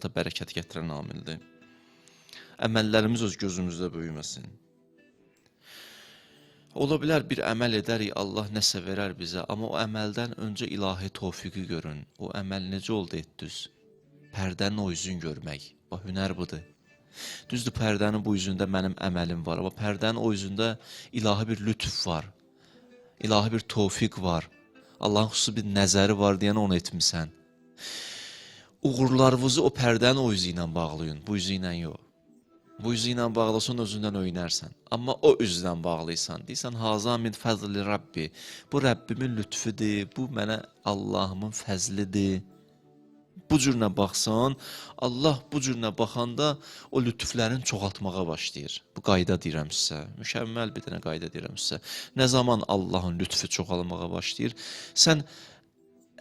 həyata bərəkət gətirən amildir. Əməllərimiz öz gözümüzdə böyüməsin. Ola bilər bir əməl edərik, Allah nəsə verər bizə, amma o əməldən öncə ilahi tövfiqi görün. O əməl necə oldu etdiniz? Pərdənin o üzünü görmək. Bax, hünər budur. Düzdür, pərdənin bu üzündə mənim əməlim var, amma pərdənin o üzündə ilahi bir lütf var. İlahi bir tövfiq var. Allahın xüsusi bir nəzəri var deyən onu etmisən. Uğurlarınızı o pərdənin o üzü ilə bağlayın, bu üzü ilə yox. Bu üzü ilə bağlasan özündən öyrənərsən. Amma o üzdən bağlıysan, deyirsən, haza min fəzli Rabbi. Bu Rəbbimin lütfüdür, bu mənə Allahımın fəzlidir. Bu cürünə baxsan, Allah bu cürünə baxanda o lütflərin çoxaltmağa başlayır. Bu qayda deyirəm sizə, mükəmməl bir dənə qayda deyirəm sizə. Nə zaman Allahın lütfü çoxalmağa başlayır, sən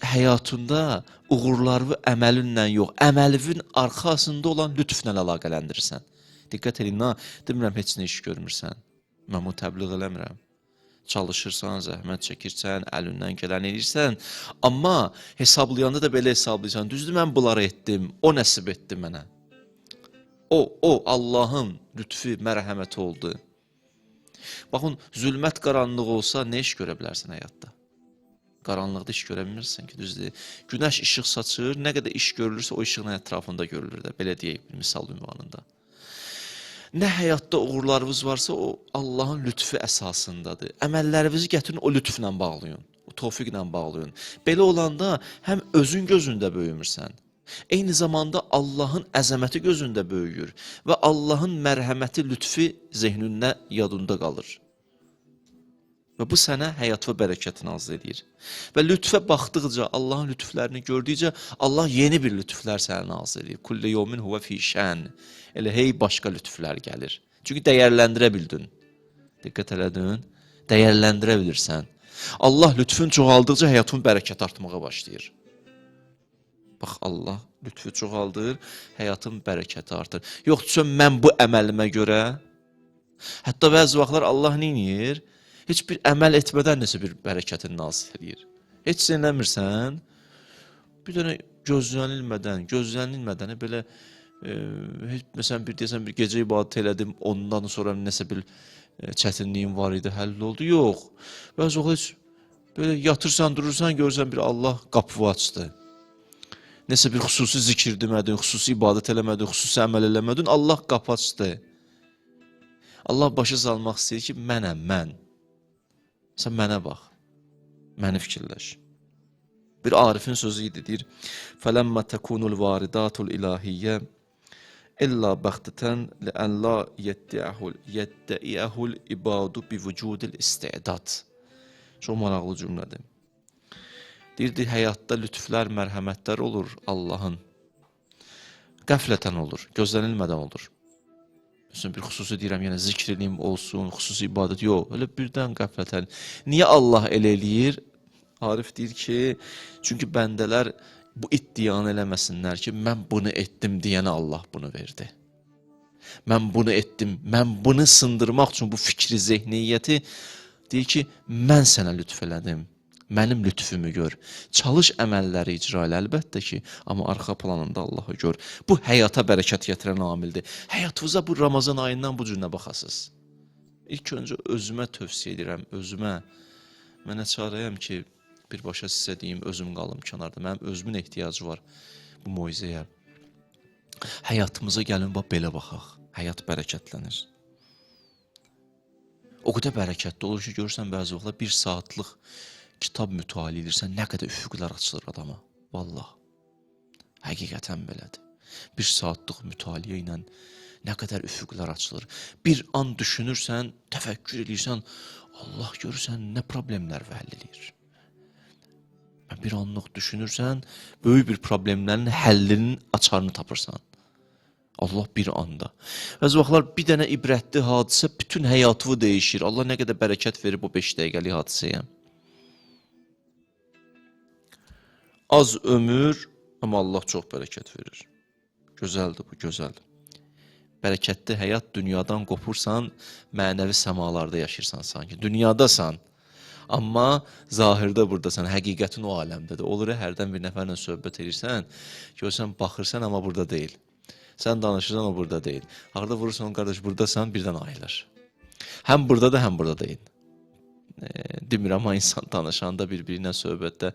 həyatında uğurlarını əməlinlə yox, əməlinin arxasında olan lütflə əlaqələndirirsən. Diqqət edin, demirəm, heç nə iş görmürsən. Mən bunu təbliğ eləmirəm. Çalışırsan, zəhmət çəkirsən, əlindən gələn edirsən. Amma hesablayanda da belə hesablayırsan. Düzdür, mən bunları etdim, o nəsib etdi mənə. O Allahın lütfü, mərhəməti oldu. Baxın, zülmət qaranlıq olsa nə iş görə bilərsən həyatda? Qaranlıqda iş görə bilmirsən ki, düzdür. Günəş işıq saçır, nə qədər iş görülürsə o işığın ətrafında görülür də. Belə deyək, bir misal ünvanında. Nə həyatda uğurlarınız varsa o Allahın lütfü əsasındadır. Əməllərinizi gətirin o lütflə bağlayın, o tövfiqlə bağlayın. Belə olanda həm özün gözündə böyümürsən, eyni zamanda Allahın əzəməti gözündə böyüyür və Allahın mərhəməti, lütfi zehnində, yadında qalır. Və bu sənə həyat və bərəkəti nazil edir. Və lütfə baxdıqca, Allahın lütflərini gördükcə, Allah yeni bir lütflər sənə nazil edir. Kulli yevmin huve fi şən. Elə hey başqa lütflər gəlir. Çünki dəyərləndirə bildin. Diqqət elədin, dəyərləndirə bilirsən. Allah lütfün çoxaldıqca həyatın bərəkəti artmağa başlayır. Bax, Allah lütfü çoxaldır, həyatın bərəkəti artır. Yoxsa mən bu əməlimə görə, hətta bəzi vaxtlar Allah neyir? Heç bir əməl etmədən nəsə bir bərəkətin nazil edir. Heç eləmirsən, bir dənə gözlənilmədən belə, məsələn, deyəsən, bir gecə ibadət elədim, ondan sonra nəsə bir çətinliyim var idi, həll oldu, yox. Bəzi vaxt heç belə yatırsan, durursan, görürsən bir Allah qapı açdı. Nəsə bir xüsusi zikir demədin, xüsusi ibadət eləmədin, xüsusi əməl eləmədin, Allah qapı açdı. Allah başa salmaq istəyir ki, mənəm, mən. Sən mənə bax, məni fikirləş. Bir Arifin sözü idi, deyir, فَلَمَّا تَكُونُ الْوَارِدَاتُ الْإِلَٰهِيَّةِ إِلَّا بَغْتَةً لِأَنْ لَا يَدَّعِيَهُ الْإِبَادُ بِوُجُودِ الْإِسْتِعْدَادِ. Çox maraqlı cümlədir. Deyirdi, həyatda lütflər, mərhəmətlər olur Allahın. Qəflətən olur, gözlənilmədən olur. Bir xüsusi deyirəm, yəni zikrilim olsun, xüsusi ibadət, yox, elə birdən qəflətən. Niyə Allah elə eləyir? Arif deyir ki, çünki bəndələr bu iddianı eləməsinlər ki, mən bunu etdim deyənə Allah bunu verdi. Mən bunu etdim, mən bunu sındırmaq üçün bu fikri, zehniyyəti deyir ki, mən sənə lütf elədim. Mənim lütfümu gör. Çalış əməlləri icra elə, əlbəttə ki, amma arxa planında Allahı gör. Bu həyata bərəkət gətirən amildir. Həyatınıza bu Ramazan ayından bu cürünə baxasınız. İlk öncə özümə tövsiyə edirəm, özümə. Mənə çarəyəm ki, birbaşa sizə deyim, özüm qalım kənarda. Mənim özümün ehtiyacı var bu moizəyə. Həyatımıza gəlin, belə baxaq. Həyat bərəkətlənir. O qədər bərəkətli olur ki, görürsən bəzi vaxtlar 1 saatlıq kitab mütaliə edirsən, nə qədər üfüqlər açılır adama. Vallah, həqiqətən belədir. 1 saatlıq mütaliə ilə nə qədər üfüqlər açılır. Bir an düşünürsən, təfəkkür edirsən, Allah görürsən, nə problemlər həll edir. Bir anlıq düşünürsən, böyük bir problemlərin həllinin açarını tapırsan. Allah bir anda. Bəzi vaxtlar bir dənə ibrətli hadisə bütün həyatını dəyişir. Allah nə qədər bərəkət verir bu 5 dəqiqəlik hadisəyə. Az ömür, amma Allah çox bərəkət verir. Gözəldir bu, gözəldir. Bərəkətli həyat dünyadan qopursan, mənəvi səmalarda yaşayırsan sanki. Dünyadasan, Amma zahirdə buradasan, həqiqətin o aləmdədir. Olur ya, hərdən bir nəfərlə söhbət edirsən, görsən, baxırsan, amma burada deyil. Sən danışırsan, o burada deyil. Harada vurursan, qardaş, buradasan, birdən ayılır. Həm buradadır, həm burada deyil. Demirəm, amma insan danışanda bir-biri ilə söhbətdə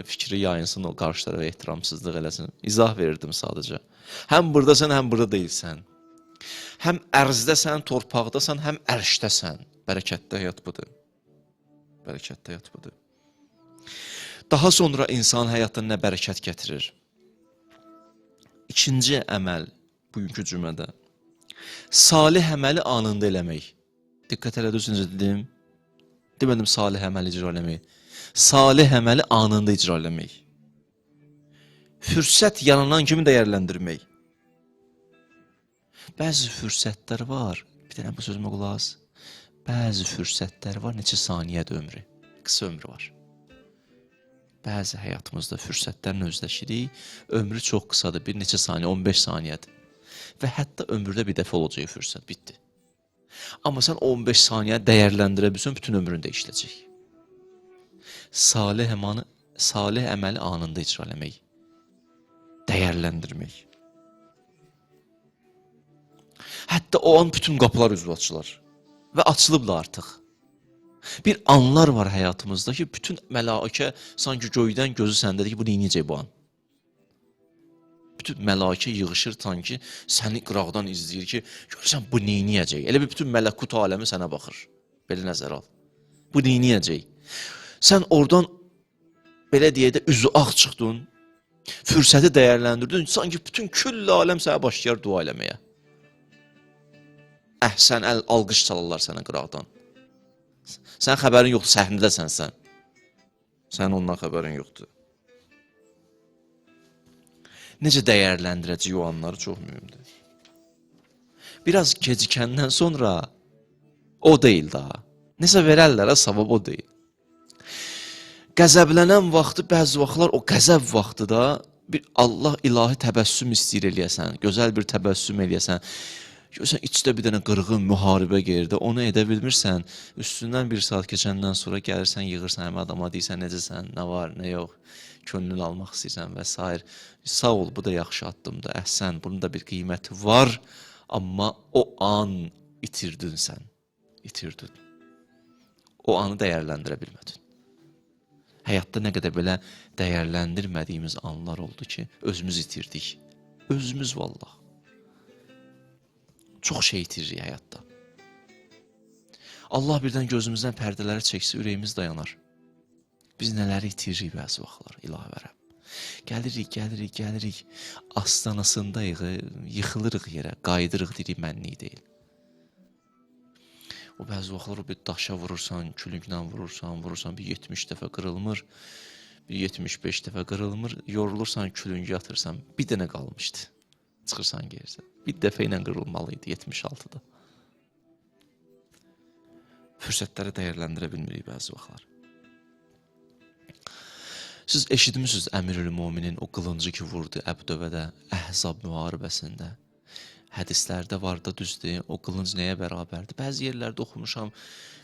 fikri yayınsın, o qarşı tərəfə ehtiramsızlıq eləsin. İzah verirdim sadəcə. Həm buradasan, həm burada deyilsən. Həm ərzdəsən, torpaqdasan, həm ərşdəsən. Bərəkətli həyat budur. Bərəkətli həyat budur. Daha sonra insan həyatına nə bərəkət gətirir? İkinci əməl bugünkü cümlədə. Salih əməli anında eləmək. Diqqət elədiniz necə dedim? Demədim salih əməli icra eləmək. Salih əməli anında icra eləmək. Fürsət yananan kimi dəyərləndirmək. Bəzi fürsətlər var. Bir dənə bu sözümə qulaq as. Bəzi fürsətlər var, neçə saniyədir ömrü. Qısa ömrü var. Bəzi həyatımızda fürsətlərlə özləşirik. Ömrü çox qısadır, bir neçə saniyə, 15 saniyədir. Və hətta ömrdə bir dəfə olacaq fürsət, bitdi. Amma sən 15 saniyə dəyərləndirə bilsən, bütün ömründə işləyəcək. Salih əməli anında icra eləmək. Dəyərləndirmək. Hətta o an bütün qapılar üzvə açılar. Və açılıblar artıq. Bir anlar var həyatımızda ki, bütün mələkə sanki göydən gözü səndədir ki, bu neyniyəcək bu an? Bütün mələkə yığışır sanki, səni qıraqdan izləyir ki, görürsən bu neyniyəcək? Elə bir bütün mələkut aləmi sənə baxır. Belə nəzər al. Bu neyniyəcək? Sən oradan, belə deyək də, üzü ağ çıxdın, fürsəti dəyərləndirdin, sanki bütün küllə aləm sənə başlayar dua eləməyə. Əhsən, alqış çalırlar sənə qıraqdan. Sən xəbərin yoxdur, səhnədəsən sən. Sənin ondan xəbərin yoxdur. Necə dəyərləndirəcək o anları çox mühümdür. Biraz gecikəndən sonra o deyil daha. Nəsə verərlər, savab o deyil. Qəzəblənən vaxtı, bəzi vaxtlar o qəzəb vaxtı da bir Allah ilahi təbəssüm istəyir eləyəsən, gözəl bir təbəssüm eləyəsən. Görürsən, içdə bir dənə qırğın, müharibə gerir, onu edə bilmirsən, üstündən bir saat keçəndən sonra gəlirsən, yığırsan həmə adama, deyirsən, necəsən, nə var, nə yox, könlünü almaq istəyirsən və s. Sağ ol, bu da yaxşı addımdır, əhsən, bunun da bir qiyməti var, amma o an itirdin sən, itirdin. O anı dəyərləndirə bilmədin. Həyatda nə qədər belə dəyərləndirmədiyimiz anlar oldu ki, özümüz itirdik, özümüz vallah. Çox şey itiririk həyatda. Allah birdən gözümüzdən pərdələri çəksə, ürəyimiz dayanar. Biz nələri itiririk bəzi vaxtlar, ilahi və Rəbb. Gəlirik, astanasındayıq, yıxılırıq yerə, qayıdırıq, deyirik, mənlik deyil. O bəzi vaxtlar bir daşa vurursan, külünglə vurursan, bir 70 dəfə qırılmır, bir 75 dəfə qırılmır, yorulursan, külüngü atırsan, bir dənə qalmışdı. Çıxırsan gerirsən. Bir dəfə ilə qırılmalıydı 76-da. Fürsətləri dəyərləndirə bilmirik bəzi vaxtlar. Siz eşitmişsiniz Əmirül-Müminin o qılıncı ki vurdu Əbdövədə, Əhzab müharibəsində. Hədislərdə var da düzdür, o qılınc nəyə bərabərdir? Bəzi yerlərdə oxumuşam,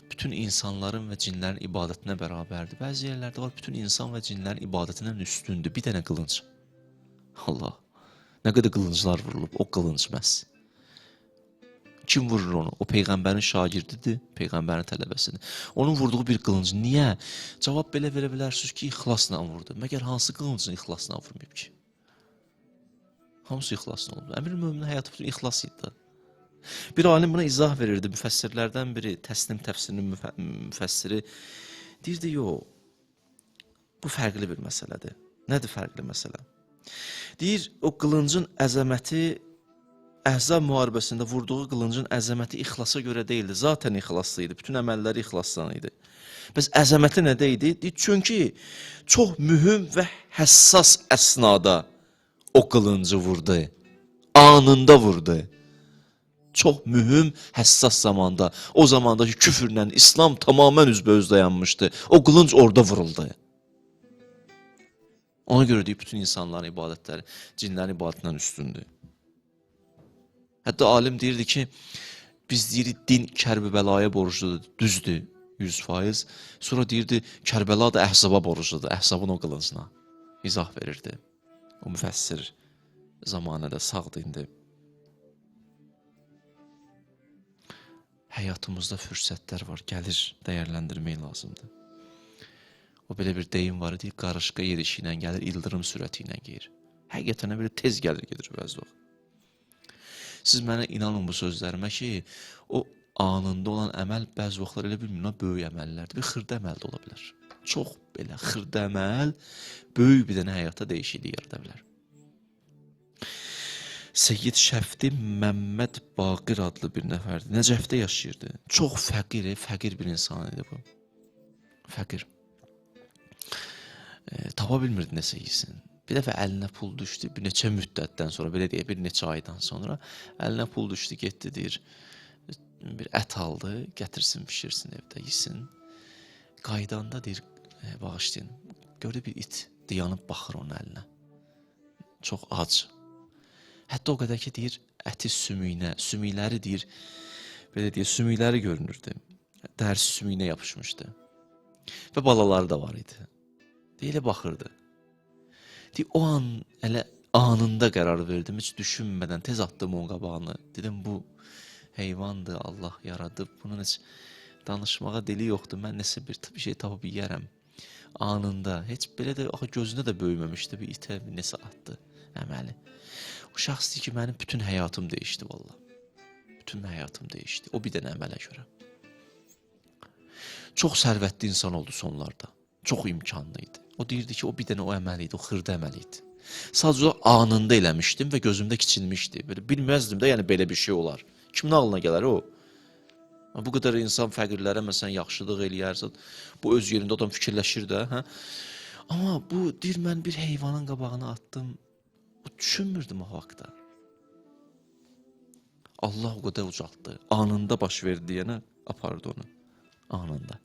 bütün insanların və cinlərin ibadətinə bərabərdir. Bəzi yerlərdə var, bütün insan və cinlərin ibadətindən üstündür. Bir dənə qılınc. Allah! Nə qədər qılınclar vurulub, o qılınc məhz. Kim vurur onu? O Peyğəmbərin şagirdidir, Peyğəmbərin tələbəsidir. Onun vurduğu bir qılınc. Niyə? Cavab belə verə bilərsiniz ki, ixlasla vurdu. Məgər hansı qılıncın ixlasla vurmayıb ki? Hamısı ixlasla oldu. Əmir-Möminin həyatı bütün ixlas idi. Bir alim buna izah verirdi, müfəssirlərdən biri, Təsnim təfsirinin müfəssiri. Deyirdi, yox, bu fərqli bir məsələdir. Nədir fərqli məsələ? Deyir, o qılıncın əzəməti, Əhzab müharibəsində vurduğu qılıncın əzəməti ixlasa görə deyildi. Zatən ixlaslı idi, bütün əməlləri ixlaslan idi. Bəs əzəməti nədə idi? Deyir, çünki çox mühüm və həssas əsnada o qılıncı vurdu. Anında vurdu. Çox mühüm, həssas zamanda. O zamandakı küfürlə İslam tamamən üzbəüz dayanmışdı. O qılınc orada vuruldu. Ona görə deyib, bütün insanların ibadətləri cinlərin ibadətindən üstündür. Hətta alim deyirdi ki, biz deyirik, din kərb-i bəlaya borcludur, düzdür. 100%. Sonra deyirdi, Kərbəla da Əhzaba borcludur, Əhzabın o qılıncına. İzah verirdi. O müfəssir zamanədə sağdı indi. Həyatımızda fürsətlər var, gəlir, dəyərləndirmək lazımdır. O belə bir deyim var idi, qarışqa yerişi ilə gəlir, ildırım sürəti ilə gedir. Həqiqətən belə tez gəlir, gedir bəzi vaxt. Siz mənə inanın bu sözlərimə ki, o anında olan əməl bəzi vaxtlar elə bilmir, böyük əməllərdir. Bir xırda əməl də ola bilər. Çox belə xırda əməl böyük bir dənə həyata dəyişiklik yarada bilər. Seyyid Şəfdi Məmməd Baqir adlı bir nəfərdir. Nəcəfdə yaşayırdı. Çox fəqir bir insan idi bu. Fəqir. Tapa bilmirdi nəsə yesin. Bir dəfə əlinə pul düşdü, bir neçə müddətdən sonra, belə deyək, bir neçə aydan sonra əlinə pul düşdü, getdi, deyir, bir ət aldı, gətirsin, pişirsin evdə, yesin. Qaydanda, deyir, bağışlayın, gördü bir it, dayanıb baxır onun əlinə. Çox ac. Hətta o qədər ki, deyir, əti sümükləri, deyir, belə deyək, sümükləri görünürdü. Dərsi sümüyünə yapışmışdı. Və balaları da var idi. Deyilə baxırdı. Deyir, o an elə anında qərar verdim, heç düşünmədən tez atdım onun qabağını. Dedim, bu heyvandır, Allah yaradıb, bunun heç danışmağa dili yoxdur, mən nəsə bir şey tapıb yiyərəm. Anında, heç belə də gözünə də böyüməmişdi, bir itə bir nəsə atdı əməli. O şəxs deyir ki, mənim bütün həyatım dəyişdi valla. Bütün həyatım dəyişdi, o bir dənə əmələ görə. Çox sərvətli insan oldu sonlarda, çox imkanlı idi. O deyirdi ki, o bir dənə o əməl idi, o xırda əməl idi. Sadəcə anında eləmişdim və gözümdə kiçilmişdi. Belə bilməzdim də, yəni belə bir şey olar. Kimin ağlına gələr o? Bu qədər insan fəqirlərə məsələn yaxşılıq eləyərsə, bu öz yerində adam fikirləşir də. Hə? Amma bu, deyir, mən bir heyvanın qabağına atdım, o düşünmürdüm o vaxtda. Allah o qədər ucaltdı. Anında baş verdi deyənə apardı onu. Anında.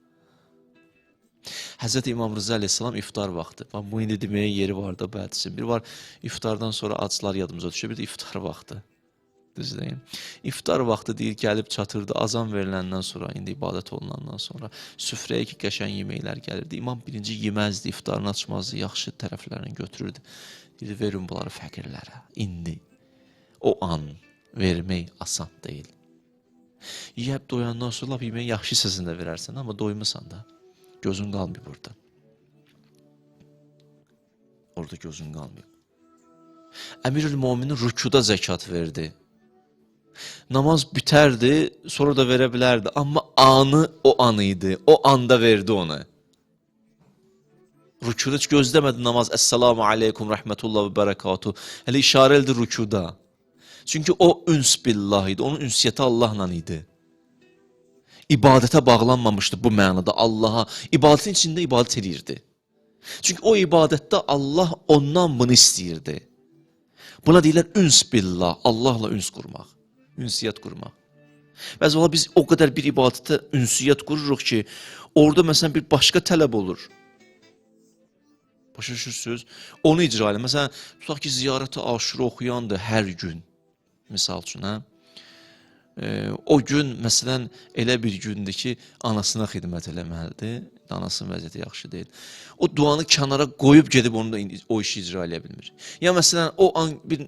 Həzrət İmam Rıza Aleyhisselam iftar vaxtı. Bu indi deməyə yeri var da bədisi. Bir var iftardan sonra acılar yadımıza düşür, bir də iftar vaxtı. Düzdəyim. İftar vaxtı deyir, gəlib çatırdı, azan veriləndən sonra, indi ibadət olunandan sonra süfrəyə ki, qəşən yeməklər gəlirdi. İmam birinci yeməzdi, iftarını açmazdı, yaxşı tərəflərini götürürdü. Deyir, verin bunları fəqirlərə. İndi o an vermək asan deyil. Yiyəb doyandan sonra yeməyi yaxşı səsində verərsən, amma doymusan da. Gözün qalmayıb orada. Orada gözün qalmayıb. Əmirül-Müminin rükuda zəkat verdi. Namaz bitərdi, sonra da verə bilərdi. Amma anı o an idi. O anda verdi onu. Rükuda heç gözləmədi namaz. Əssalamu aleykum, rəhmətullah və bərəkatuhu. Hələ işarə eldi rükuda. Çünki o üns billah idi. Onun ünsiyyəti Allahla idi. İbadətə bağlanmamışdı bu mənada Allaha. İbadətin içində ibadət edirdi. Çünki o ibadətdə Allah ondan bunu istəyirdi. Buna deyilər üns billah, Allahla üns qurmaq, ünsiyyət qurmaq. Bəzi vaxt biz o qədər bir ibadətə ünsiyyət qururuq ki, orada məsələn bir başqa tələb olur. Başa düşürsünüz? Onu icra elə. Məsələn, tutaq ki, ziyarət-i aşura oxuyandır hər gün. Misal üçün, hə? O gün, məsələn, elə bir gündür ki, anasına xidmət eləməlidir. Anasının vəziyyəti yaxşı deyil. O duanı kənara qoyub gedib onu da o işi icra eləyə bilmir. Ya məsələn, o an bir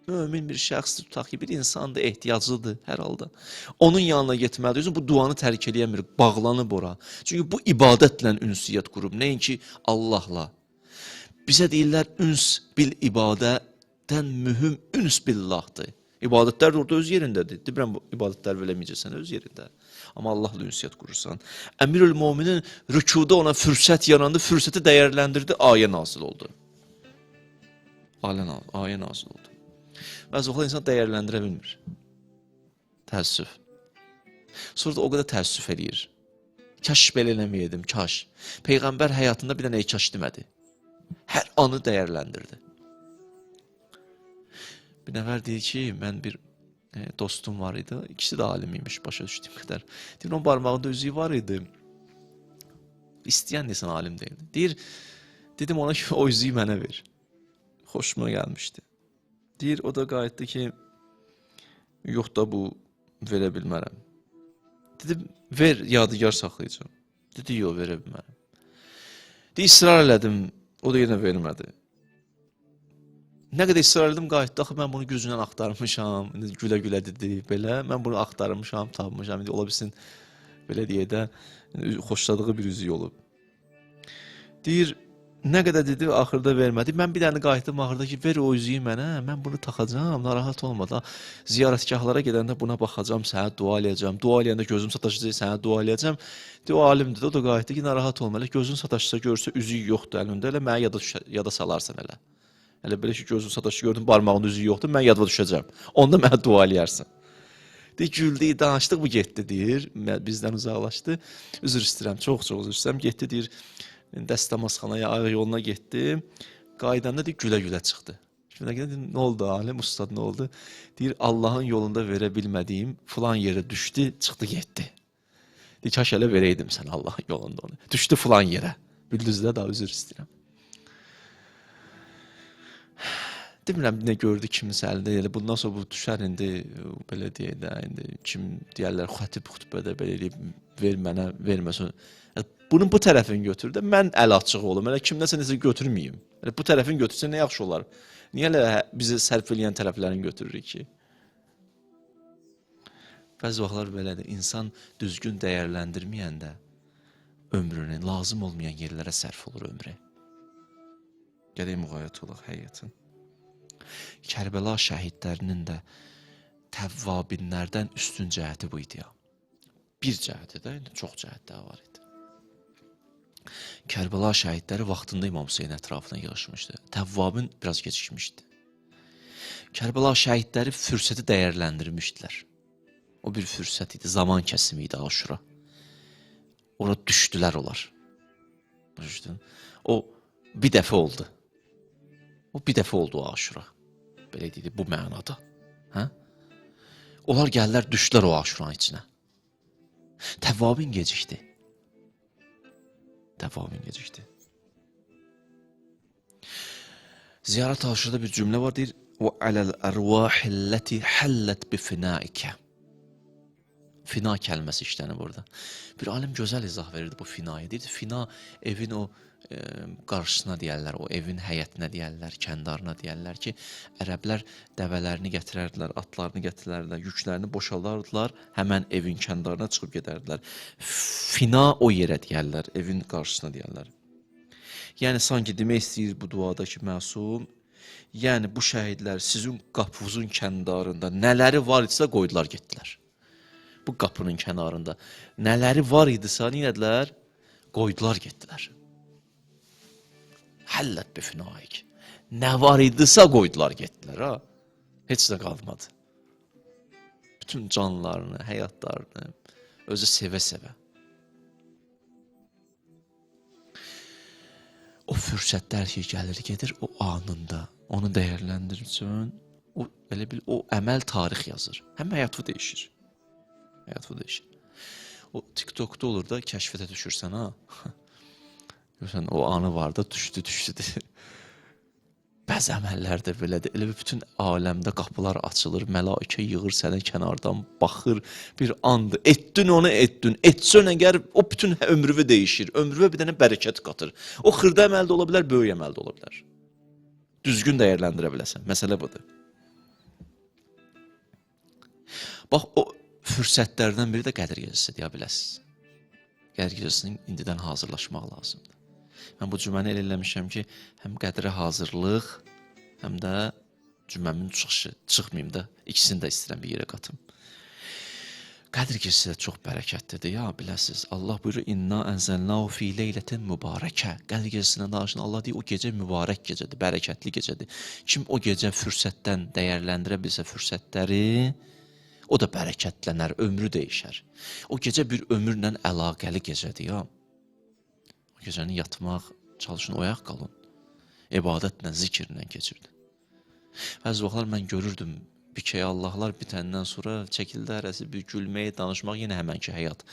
mömin bir şəxsdir, tutaq ki, bir insandır, ehtiyaclıdır hər halda. Onun yanına getməlidir. Bu duanı tərk eləyəmir, bağlanıb ora. Çünki bu ibadətlə ünsiyyət qurub, nəinki Allahla. Bizə deyirlər, üns bil ibadətdən mühüm üns billahdır. İbadətlər də orada öz yerindədir. Deyirəm, ibadətlər verəməyəcəksən öz yerində. Amma Allahla ünsiyyət qurursan. Əmirül-Müminin rükuda ona fürsət yarandı, fürsəti dəyərləndirdi, ayə nazil oldu. Ayə nazil oldu. Bəzi vaxtlar insan dəyərləndirə bilmir. Təəssüf. Sonra da o qədər təəssüf eləyir. Kaş belə eləməyədim, kaş. Peyğəmbər həyatında bir dənə kaş demədi. Hər anı dəyərləndirdi. Bir nəfər deyir ki, mən bir dostum var idi, ikisi də alim imiş, başa düşdüyüm qədər. Deyir, onun barmağında üzüyü var idi. İstəyən desən alim deyildi. Deyir, dedim ona ki, o üzüyü mənə ver. Xoşuma gəlmişdi. Deyir, o da qayıtdı ki, yox da bu verə bilmərəm. Dedim, ver, yadigar saxlayacağım. Dedi, yox, verə bilmərəm. Dedi, israr elədim, o da yenə vermədi. Nə qədər israr elədim, qayıtdı, axı mən bunu güclə axtarmışam, gülə-gülə dedi, belə, mən bunu axtarmışam, tapmışam, indi ola bilsin, belə deyək də, xoşladığı bir üzük olub. Deyir, nə qədər dedi, axırda vermədi. Mən bir dənə qayıtdım axırda ki, ver o üzüyü mənə, mən bunu taxacam, narahat olma da. Ziyarətgahlara gedəndə buna baxacam, sənə dua eləyəcəm. Dua eləyəndə gözüm sataşacaq, sənə dua eləyəcəm. O alimdir, o da qayıtdı ki, narahat olma, elə gözün sataşsa görsə üzük yoxdur əlində, elə mənə yada salarsan elə. Elə belə ki, gözün sataşı gördün, barmağında üzük yoxdur, mən yadıma düşəcəm. Onda mənə dua eləyərsən. Deyir, güldü, danışdıq, bu getdi, deyir. Bizdən uzaqlaşdı. Üzr istəyirəm, çox-çox üzr istəyirəm. Getdi, deyir, dəstəmazxanaya, ayaq yoluna getdi. Qaydanda deyir, gülə-gülə çıxdı. Deyir, nə oldu alim, ustad, nə oldu? Deyir, Allahın yolunda verə bilmədiyim filan yerə düşdü, çıxdı, getdi. Deyir, kaş elə verəydim sən Allahın yolunda onu. Düşdü filan yerə. Bildiniz də, daha üzr istəyirəm. Demirəm, nə gördü kimsə əlində, elə bundan sonra bu düşər, indi belə deyək də, indi kim deyərlər, xətib xütbədə belə eləyib, ver mənə, verməsin. Bunun bu tərəfini götür də, mən əl açıq olum, elə kimdəsə nəsə götürməyim. Elə bu tərəfini götürsə nə yaxşı olar? Niyə elə bizi sərf eləyən tərəflərini götürürük ki? Bəzi vaxtlar belədir, insan düzgün dəyərləndirməyəndə ömrünü, lazım olmayan yerlərə sərf olur ömrü. Gələk müğayət olaq həqiqətən. Kərbəla şəhidlərinin də təvvabinlərdən üstün cəhəti bu idi ya. Bir cəhəti də, çox cəhətlər var idi. Kərbəla şəhidləri vaxtında İmam Hüseyin ətrafına yığışmışdı. Təvvabin biraz gecikmişdi. Kərbəla şəhidləri fürsəti dəyərləndirmişdilər. O bir fürsət idi, zaman kəsimi idi Aşura. Ora düşdülər onlar. O bir dəfə oldu. O bir dəfə oldu o Aşura. Belə deyildi, bu mənada. Hə? Onlar gəllər, düşdülər o Aşuranın içinə. Təvvabin gecikdi. Təvvabin gecikdi. Ziyarət Aşurada bir cümlə var, deyir, وَعَلَى الْأَرْوَاحِ الَّتِي حَلَّتْ بِفِنَائِكَ. Fina kəlməsi işlənir burada. Bir alim gözəl izah verirdi bu finaya. Deyirdi, fina evin o qarşısına deyərlər, o evin həyətinə deyərlər, kəndarına deyərlər ki, ərəblər dəvələrini gətirərdilər, atlarını gətirərdilər, yüklərini boşalardılar, həmən evin kəndarına çıxıb gedərdilər. Fina o yerə deyərlər, evin qarşısına deyərlər. Yəni, sanki demək istəyir bu duadakı məsum, yəni bu şəhidlər sizin qapınızın kəndarında nələri var idisə qoydular, getdilər. Bu qapının kənarında nələri var idisə, nədilər? Qoydular, getdilər. Həllət bifinaik. Nə var idisə qoydular, getdilər. Ha? Heç də qalmadı. Bütün canlarını, həyatlarını özü sevə-sevə. O fürsətlər ki, gəlir, gedir, o anında onu dəyərləndirsin, o əməl tarix yazır. Həm həyatı dəyişir. Həyatı dəyişir. O TikTok'da olur da, kəşfətə düşürsən, ha? Görürsən, o anı var da, düşdü. Bəzi əməllər də belədir. Elə bütün aləmdə qapılar açılır, mələikə yığır sənə kənardan, baxır, bir andır. Etdin onu, etdin. Etsən əgər, o bütün ömrüvü dəyişir. Ömrüvə bir dənə bərəkət qatır. O xırda əməl də ola bilər, böyük əməl də ola bilər. Düzgün dəyərləndirə biləsən. Məsələ budur. Bax, o fürsətlərdən biri də Qədir gecəsi deyə biləsiniz. Qədir gecəsinin indidən hazırlaşmaq lazımdır. Mən bu cüməni elə eləmişəm ki, həm Qədirə hazırlıq, həm də cüməmin çıxışı, çıxmayayım da, ikisini də istəyirəm bir yerə qatım. Qədir gecəsi də çox bərəkətlidir, ya biləsiniz. Allah buyurur, İnna ənzəlnahu fi leylətin mübarəkə. Qədir gecəsindən danışın, Allah deyir, o gecə mübarək gecədir, bərəkətli gecədir. Kim o gecə fürsətdən dəyərləndirə bilsə fürsətləri, o da bərəkətlənər, ömrü dəyişər. O gecə bir ömürlə əlaqəli gecədir, ya. O gecəni yatmaq, çalışın, oyaq qalın. İbadətlə, zikirlə keçirdi. Bəzi vaxtlar mən görürdüm, bikəyə Allahlar bitəndən sonra çəkildi hərəsi, bir gülmək, danışmaq, yenə həmənki həyat.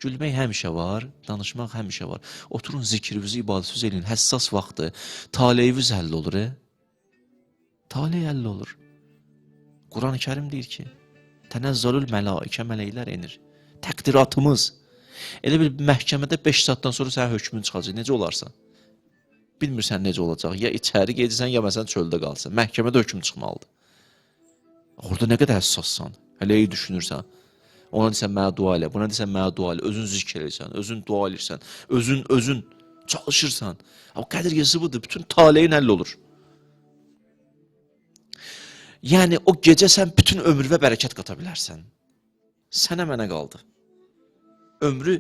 Gülmək həmişə var, danışmaq həmişə var. Oturun, zikrinizi, ibadətinizi eləyin, həssas vaxtdır. Taleyiniz həll olur, Taley həll olur. Quran-ı Kərim deyir ki, Tənəzzəlül mələikə, mələklər enir. təqdiratımız. Elə bir məhkəmədə 5 saatdan sonra sənin hökmün çıxacaq. Necə olarsan? Bilmirsən necə olacaq. Ya içəri gedirsən, ya məsələn çöldə qalsan. Məhkəmədə hökm çıxmalıdır. Orada nə qədər həssassan. Hələ iyi düşünürsən. Ona desən mənə dua elə, buna desən mənə dua elə. Özün zikr edirsən, özün dua edirsən. Özün çalışırsan. Amma qədir gecəsi budur. Bütün taleyin həll olur. Yəni o gecə sən bütün ömrünə bərəkət qata bilərsən. Sənə mənə qaldı. Ömrü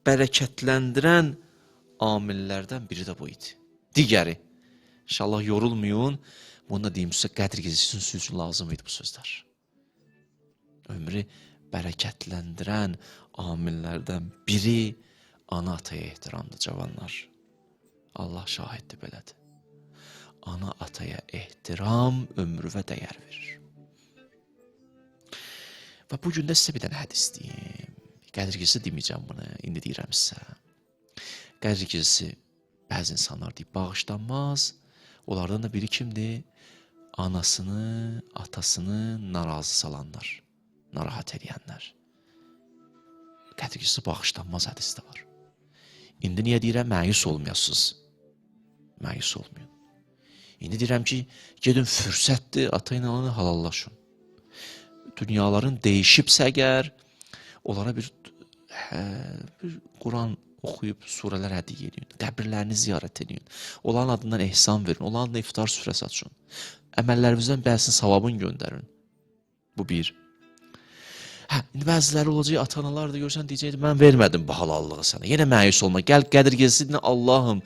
bərəkətləndirən amillərdən biri də bu idi. Digəri. İnşallah yorulmayın. Bunu da deyim sizə, Qədr gecəsi üçün lazım idi bu sözlər. Ömrü bərəkətləndirən amillərdən biri ana ataya ehtiramdır, cavanlar. Allah şahiddir belədir. Ana ataya ehtiram ömrüvə dəyər verir. Və bugün də sizə bir dənə hədis deyim. Qədr gecəsi deməyəcəm bunu, indi deyirəm sizə. Qədr gecəsi bəzi insanlar deyib bağışlanmaz. Onlardan da biri kimdir? Anasını, atasını narazı salanlar, narahat edənlər. Qədr gecəsi bağışlanmaz hədisi də var. İndi niyə deyirəm? Məyus olmayasınız. Məyus olmayın. İndi deyirəm ki, gedin fürsətdir, ata ilə onu halallaşın. Dünyaların dəyişibsə əgər, onlara bir Quran oxuyub surələr hədiyyə edin, qəbirlərini ziyarət edin, onların adından ehsan verin, onların adından iftar süfrəsi açın, əməllərimizdən bəzisinin savabını göndərin. Bu bir. İndi bəziləri olacaq, ata-analar da görsən deyəcəkdir, mən vermədim bu halallığı sənə, yenə məyus olma, gəl Qədr gecəsi Allahım,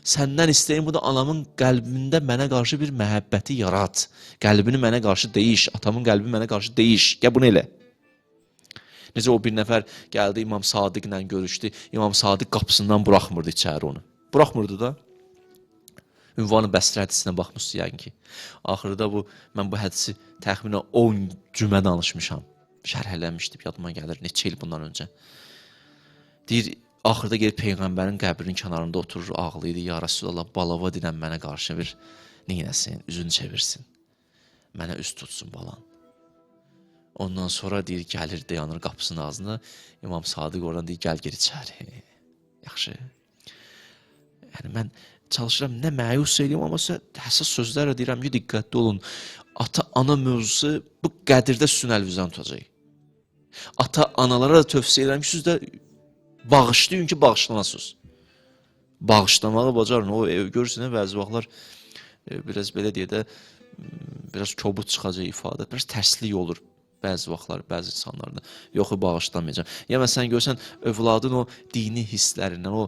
səndən istəyim, bu da anamın qəlbində mənə qarşı bir məhəbbəti yarat, qəlbini mənə qarşı deyiş, atamın qəlbini mənə qarşı deyiş, gəl bunu elə. Necə o bir nəfər gəldi, İmam Sadiqlə görüşdü, İmam Sadiq qapısından buraxmırdı içəri onu. Buraxmırdı da. Ünvanı Bəsri hədisinə baxmışsın yəni ki. Axırda mən bu hədisi təxminən 10 cümə danışmışam. Şərhələnmişdim, yadıma gəlir, neçə il bundan öncə. Deyir, axırda gelib Peyğəmbərin qəbrinin kənarında oturur, ağlaydı. Ya Rasulallah, balava dinən mənə qarşı bir neynəsin, üzünü çevirsin. Mənə üz tutsun balan. Ondan sonra deyir, gəlir, dayanır qapısının ağzında. İmam Sadiq oradan deyir, gəl geri içəri. Yaxşı. Yəni, mən çalışıram, nə məyus eləyim, amma həssas sözlərlə deyirəm ki, diqqətli olun. Ata-ana mövzusu bu qədirdə sizin əlvizdən tutacaq. Ata-analara da tövsiyə edirəm ki, siz də bağışlayın ki, bağışlanasınız. Bağışlamağı bacarın. O görürsünüz, bəzi vaxtlar biraz belə deyə də biraz kobud çıxacaq ifadə, biraz tərslik olur. Bəzi vaxtlar, bəzi insanlarda. Yox, bağışlamayacaq. Ya məsələn, görsən, övladın o dini hisslərindən, o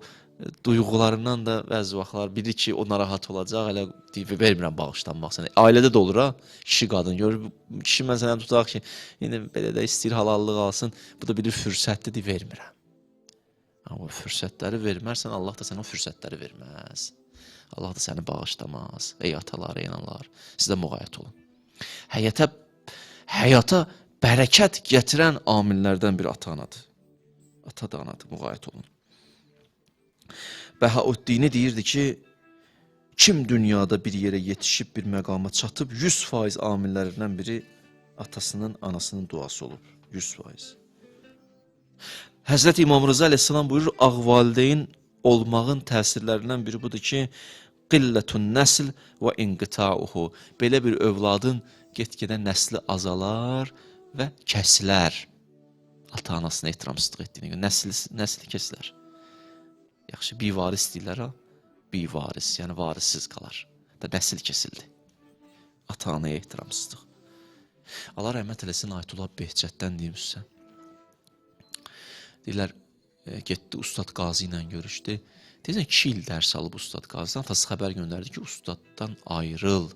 duyğularından da bəzi vaxtlar bilir ki, o narahat olacaq, hələ vermirəm bağışlanmaq sənə. Ailədə də olur ha, kişi qadın görür. Kişi məsələn tutaq ki, yine belə də istəyir halallıq alsın, bu da bilir fürsətdir, vermirəm. Amma fürsətləri vermərsən, Allah da sənə o fürsətləri verməz. Allah da səni bağışlamaz. Ey atalar, ey analar, sizə müğayət olun. Həyata bərəkət gətirən amillərdən bir ata-anadır. Ata da anadır, müğayət olun. Bəhaüddini deyirdi ki, kim dünyada bir yerə yetişib, bir məqama çatıb, 100% amillərindən biri atasının, anasının duası olub. 100%. Həzrət İmam Rıza əleyhissalam buyurur, ağ valideyn olmağın təsirlərindən biri budur ki, qillətun nəsl və inqitauhu. Belə bir övladın get-gedə nəsli azalar və kəsilər. Ata-anasına ehtiramsızlıq etdiyini, nəsli kəsilər. Yaxşı, bivaris deyirlər ha? Bivaris, yəni varissiz qalar. Da nəsil kesildi. Ata-anaya ehtiramsızlıq. Allah rəhmət eləsin, Ayətullah Behçətdən deyim sizə. Deyirlər, getdi Ustad Qazi ilə görüşdü. Deyirsən, 2 il dərs alıb Ustad Qazidən, atası xəbər göndərdi ki, Ustaddan ayrıl.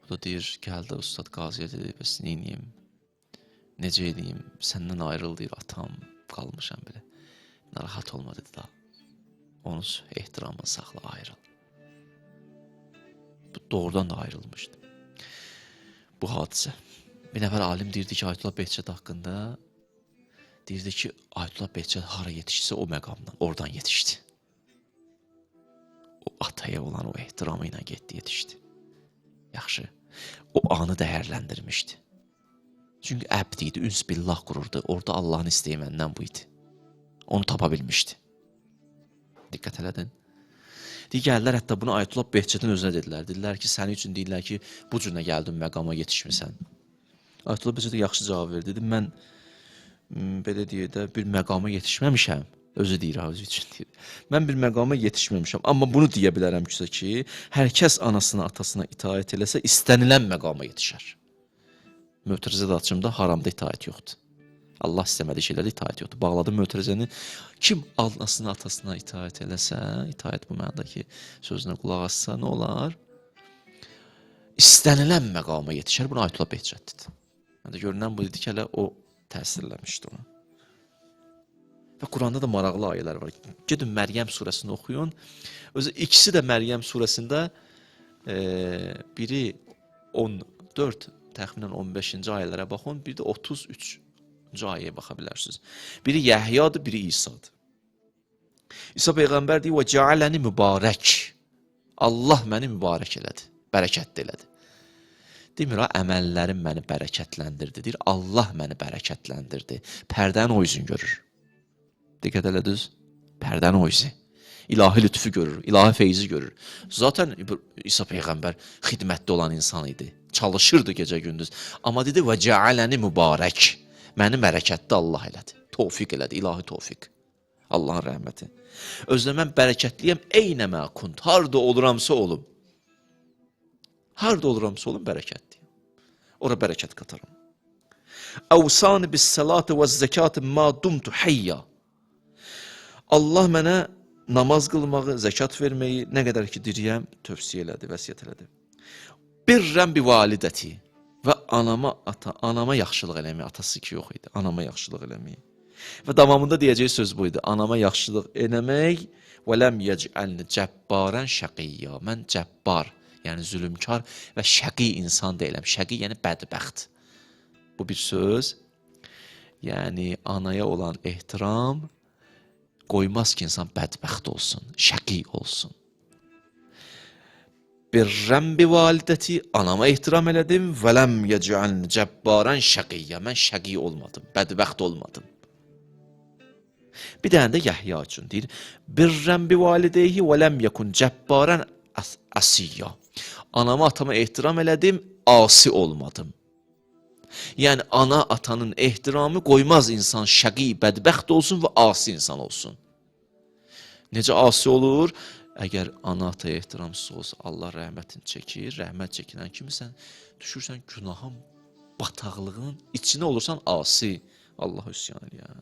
O da deyir, gəldi Ustad Qaziyə dedi, bəs neyniyim, necə edeyim, səndən ayrıl deyir, atam, qalmışam belə. Narahat olma dedi da, onun ehtiramını saxla, ayrıl. Bu doğrudan da ayrılmışdı. Bu hadisə. Bir nəfər alim deyirdi ki, Ayətullah Behçət haqqında, deyirdi ki, Ayətullah Behçət hara yetişsə o məqamdan, oradan yetişdi. O ataya olan o ehtiramı ilə getdi, yetişdi. Yaxşı, o anı dəyərləndirmişdi. Çünki əbd idi, üns billah qururdu. Orada Allahın istəyi məndən bu idi. Onu tapa bilmişdi. Diqqət elədin. Digərlər hətta bunu Ayətullah Behçet'in özünə dedilər. Dedilər ki, sənin üçün deyirlər ki, bu cürünə gəldin, məqama yetişmirsən. Ayətullah Behçet yaxşı cavab verdi. Dedi, mən belə deyək də bir məqama yetişməmişəm. Özü deyir, özü üçün deyir. Mən bir məqama yetişməmişəm. Amma bunu deyə bilərəm ki, hər kəs anasına, atasına itaət eləsə, istənilən məqama yetişər. Mötərizə açımda haramda itaət yoxdur. Allah istəmədiyi şeylərdə itaət yoxdur. Bağladı mötərizəni. Kim anasına, atasına itaət eləsə, itaət bu mənadakı sözünə qulaq assa, nə olar? İstənilən məqama yetişər. Bunu Ayətullah Behçet dedi. Yəni, görünən bu dedi ki, hələ o təsirləmişdi ona. Və Quranda da maraqlı ayələr var. Gedin Məryəm surəsini oxuyun. Özü ikisi də Məryəm surəsində biri 14, təxminən 15-ci ayələrə baxın, biri də 33-cü ayəyə baxa bilərsiniz. Biri Yəhyadır, biri İsa'dır. İsa Peyğəmbər deyir, وَجَعَلَنِ mübarək. Allah məni mübarək elədi, bərəkətli elədi. Demir, əməllərim məni bərəkətləndirdi. Deyir, Allah məni bərəkətləndirdi. Pərdəni o üzün görür. Diqqət elədiniz? Pərdəni o izi. İlahi lütfü görür, ilahi feyzi görür. Zaten İsa Peyğəmbər xidmətdə olan insan idi. Çalışırdı gecə gündüz. Amma dedi, və cəaləni mübarək. Məni bərəkətli Allah elədi. Tövfiq elədi, ilahi tövfiq. Allahın rəhməti. Özlə mən bərəkətliyəm, eynəmə kunt. Harada oluramsa olum. Harada oluramsa olum, bərəkətliyəm. Ora bərəkət qatarım. Əvsani bis salati və zəkatı ma dumtu həyya. Allah mənə namaz qılmağı, zəkat verməyi nə qədər ki diriyəm, tövsiyə elədi, vəsiyyət elədi. Birrən bi validəti və anama yaxşılıq eləməyi, atası ki yox idi, anama yaxşılıq eləməyi. Və davamında deyəcəyi söz bu idi, anama yaxşılıq eləmək və ləm yəcəlni cəbbarən şəqiyya. Mən cəbbar, yəni zülümkar və şəqi insan deyiləm. Şəqi yəni bədbəxt. Bu bir söz, yəni anaya olan ehtiram qoymaz ki, insan bədbəxt olsun, şəqi olsun. Birrəm bi validəti, anama ehtiram elədim, və ləm yəcəlni cəbbarən şəqiyyə. Mən şəqi olmadım, bədbəxt olmadım. Bir dənə də Yəhya üçün deyir, birrəm bi valideyhi və ləm yəkun cəbbarən əsiyyə. Anama, atama ehtiram elədim, asi olmadım. Yəni, ana, atanın ehtiramı qoymaz insan şəqi, bədbəxt olsun və asi insan olsun. Necə asi olur? Əgər ana, ataya ehtiramsız olsa, Allah rəhmətini çəkir, rəhmət çəkilən kimi sən düşürsən günahın bataqlığının içinə olursan asi. Allah üsyan eləyən.